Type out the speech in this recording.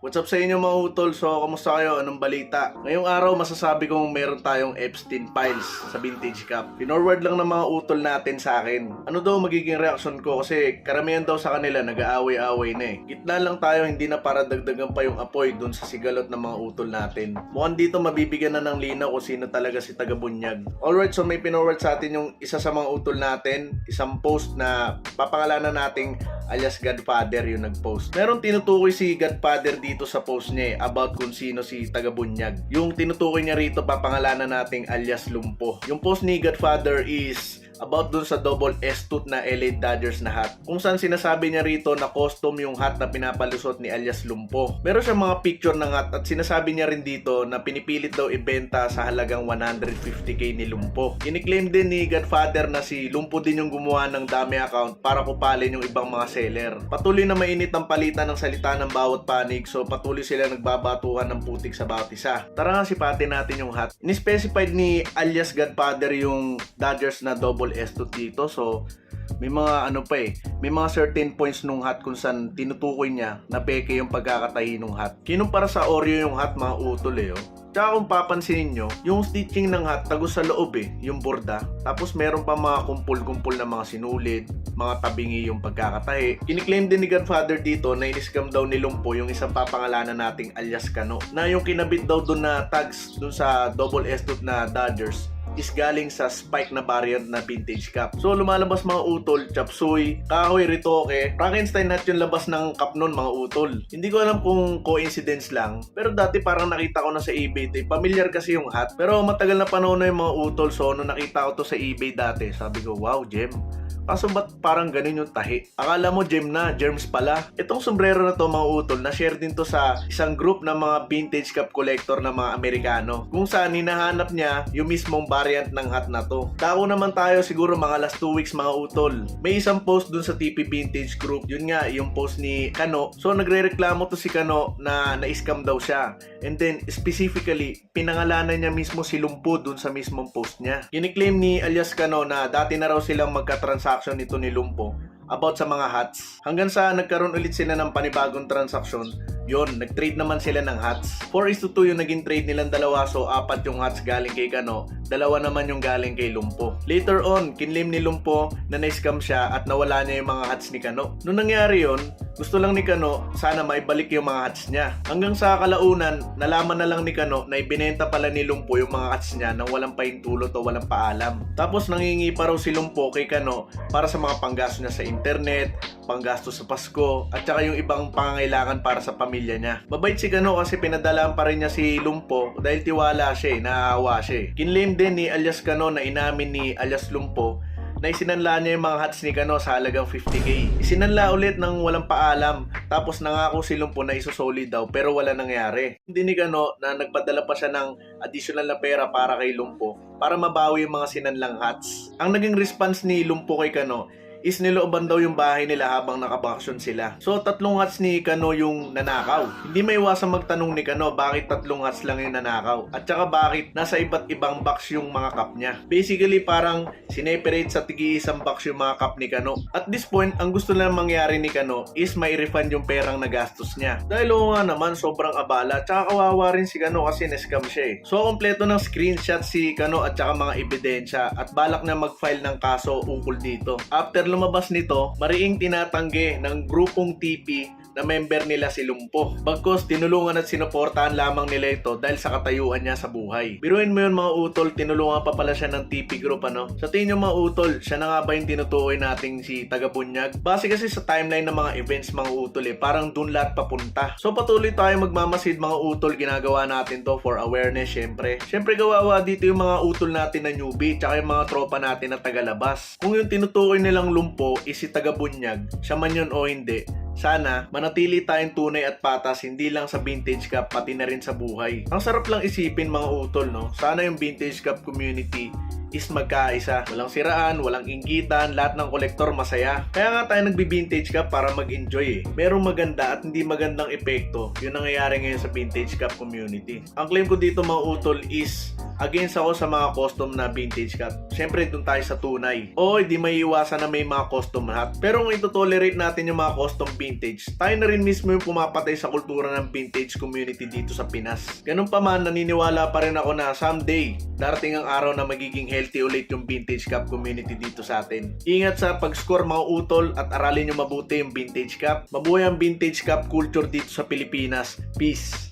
What's up sa inyo mga utol? So, kamusta kayo? Anong balita? Ngayong araw, masasabi kong meron tayong Epstein Files sa Vintage Cup. Pinorward lang ng mga utol natin sa akin. Ano daw magiging reaction ko? Kasi karamihan daw sa kanila nag-aaway-aaway na eh. Gitna lang tayo, hindi na para dagdagan pa yung apoy dun sa sigalot ng mga utol natin. Mukhang dito mabibigyan na ng linaw kung sino talaga si Tagabunyag. Alright, so may pinorward sa atin yung isa sa mga utol natin. Isang post na papangalanan nating alias Godfather yung nag-post. Meron tinutukoy si Godfather dito sa post niya about kung sino si Tagabunyag. Yung tinutukoy niya rito, papangalanan nating alias Lumpo. Yung post ni Godfather is about dun sa double S-tooth na LA Dodgers na hat. Kung saan sinasabi niya rito na custom yung hat na pinapalusot ni alias Lumpo. Meron siyang mga picture ng hat at sinasabi niya rin dito na pinipilit daw ibenta sa halagang 150k ni Lumpo. Kiniklaim din ni Godfather na si Lumpo din yung gumawa ng dami account para kupalin yung ibang mga seller. Patuloy na mainit ang palitan ng salita ng bawat panig, so patuloy sila nagbabatuhan ng putik sa bawat isa. Tara nga sipatin natin yung hat. Ni-specified ni alias Godfather yung Dodgers na double S-tooth dito, so may mga may mga certain points nung hat kung saan tinutukoy niya na peke yung pagkakatahi nung hat. Kinumpara sa Oreo yung hat mga utol eh. Tsaka kung papansinin nyo, yung stitching ng hat tagos sa loob yung borda. Tapos meron pa mga kumpul-kumpul na mga sinulid, mga tabingi yung pagkakatahi. Kiniklaim din ni Godfather dito na in-scam daw ni Lumpo yung isang papangalanan nating alias Kano. Na yung kinabit daw dun na tags dun sa double S-tooth na Dodgers is galing sa spike na variant na Vintage Cup. So lumalabas mga utol, chapsuy, kahoy, ritoke, Frankenstein hat yung labas ng cup nun mga utol. Hindi ko alam kung coincidence lang, pero dati parang nakita ko na sa eBay ito. Familiar kasi yung hat, pero matagal na panahon na yung mga utol. So nung nakita ko to sa eBay dati, sabi ko, wow, gem. Kaso ba't parang ganun yung tahi? Akala mo gem na, germs pala. Itong sombrero na to mga utol, na-share din to sa isang group ng mga Vintage Cup collector na mga Amerikano. Kung saan hinahanap niya yung mismong variant ng hat na to. Dako naman tayo siguro mga last 2 weeks mga utol. May isang post dun sa TP Vintage Group. Yun nga, yung post ni Kano. So nagre-reklamo to si Kano na na-scam daw siya. And then specifically, pinangalanan niya mismo si Lumpo dun sa mismong post niya. Kiniklaim ni alias Kano na dati na raw silang magka-transaction nito ni Lumpo about sa mga hats. Hanggang sa nagkaroon ulit sila ng panibagong transaksyon, yun, nag-trade naman sila ng hats. 4:2 yung naging trade nilang dalawa, so 4 yung hats galing kay Kano, 2 naman yung galing kay Lumpo. Later on, kinlaim ni Lumpo na na-scam siya at nawala niya yung mga hats ni Kano. Nung nangyari yun, gusto lang ni Kano sana maibalik yung mga hats niya. Hanggang sa kalaunan, nalaman na lang ni Kano na ibinenta pala ni Lumpo yung mga hats niya nang walang pahintulot o walang paalam. Tapos nangingi pa raw si Lumpo kay Kano para sa mga panggastos niya sa internet, panggastos sa Pasko, at saka yung ibang pangangailangan para sa pamilya niya. Mabait si Kano kasi pinadalaan pa rin niya si Lumpo dahil tiwala siya, naawa siya. Kinlaim din ni alias Kano na inamin ni alias Lumpo na isinanla niya yung mga hats ni Kano sa halagang 50k. Isinanla ulit ng walang paalam, tapos nangako si Lumpo na isosolid daw pero wala nangyari. Hindi ni Kano na nagpadala pa siya ng additional na pera para kay Lumpo para mabawi yung mga sinanlang hats. Ang naging response ni Lumpo kay Kano is nilooban daw yung bahay nila habang nakabakasyon sila. So 3 hats ni Kano yung nanakaw. Hindi maiwasang magtanong ni Kano bakit 3 hats lang yung nanakaw at saka bakit nasa iba't ibang box yung mga cup niya. Basically parang sineperate sa tigi-isang box yung mga cup ni Kano. At this point, ang gusto lang mangyari ni Kano is may refund yung perang nagastos niya. Dahil oo nga naman, sobrang abala, tsaka kawawa rin si Kano kasi na-scam siya. So kompleto ng screenshot si Kano at saka mga ebidensya at balak na mag-file ng kaso ukol dito. After lumabas nito, mariing tinatanggi ng grupong TP na member nila si Lumpo. Bagkos tinulungan at sinuportahan lamang nila ito dahil sa katayuan niya sa buhay. Biruin mo yun mga utol, tinulungan pa pala siya ng TP group Sa tingin nyo mga utol, siya na nga ba yung tinutukoy nating si Tagabunyag? Base kasi sa timeline ng mga events mga utol parang dun lahat papunta. So patuloy tayo magmamasid mga utol, ginagawa natin to for awareness syempre. Syempre gawawa dito yung mga utol natin na newbie tsaka yung mga tropa natin na tagalabas. Kung yung tinutukoy nilang Lumpo is si Tagabunyag, siya man yun o hindi, sana manatili tayong tunay at patas hindi lang sa Vintage Cup pati na rin sa buhay. Ang sarap lang isipin mga utol, no? Sana yung Vintage Cup community is magkaisa. Walang siraan, walang inggitan, lahat ng kolektor masaya. Kaya nga tayo nagbi-Vintage Cup para mag-enjoy Merong maganda at hindi magandang epekto yung nangyayari ngayon sa Vintage Cup community. Ang claim ko dito mga utol is against ako sa mga custom na vintage cap. Siyempre, dun tayo sa tunay. O, hindi may iwasan na may mga custom hat. Pero kung ito-tolerate natin yung mga custom vintage, tayo na rin mismo yung pumapatay sa kultura ng vintage community dito sa Pinas. Ganun pa man, naniniwala pa rin ako na someday, darating ang araw na magiging healthy ulit yung vintage cap community dito sa atin. Ingat sa pag-score mga utol at aralin nyo mabuti yung vintage cap. Mabuhay ang vintage cap culture dito sa Pilipinas. Peace!